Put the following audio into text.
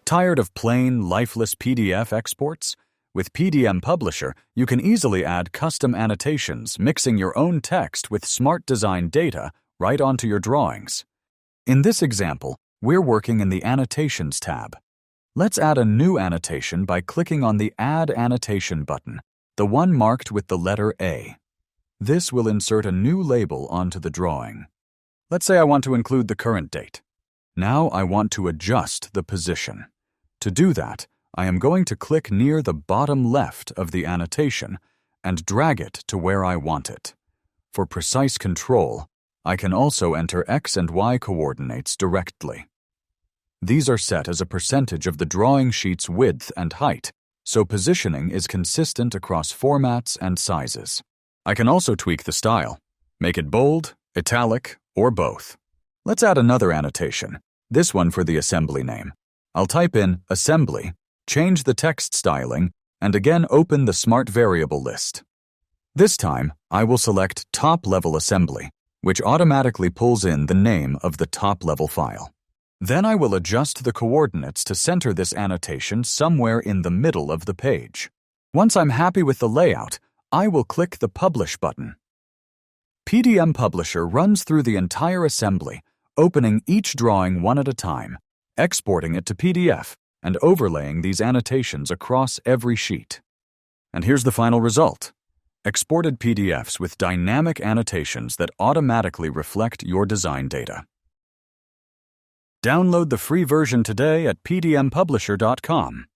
Tired of plain, lifeless PDF exports? With PDMPublisher, you can easily add custom annotations, mixing your own text with smart design data right onto your drawings. In this example, we're working in the Annotations tab. Let's add a new annotation by clicking on the Add Annotation button, the one marked with the letter A. This will insert a new label onto the drawing. Let's say I want to include the current date. Now I want to adjust the position. To do that, I am going to click near the bottom left of the annotation and drag it to where I want it. For precise control, I can also enter X and Y coordinates directly. These are set as a percentage of the drawing sheet's width and height, so positioning is consistent across formats and sizes. I can also tweak the style, make it bold, italic, or both. Let's add another annotation, this one for the assembly name. I'll type in assembly, change the text styling, and again open the Smart Variable list. This time, I will select Top-Level Assembly, which automatically pulls in the name of the top-level file. Then I will adjust the coordinates to center this annotation somewhere in the middle of the page. Once I'm happy with the layout, I will click the Publish button. PDMPublisher runs through the entire assembly, opening each drawing one at a time, exporting it to PDF, and overlaying these annotations across every sheet. And here's the final result: exported PDFs with dynamic annotations that automatically reflect your design data. Download the free version today at PDMPublisher.com.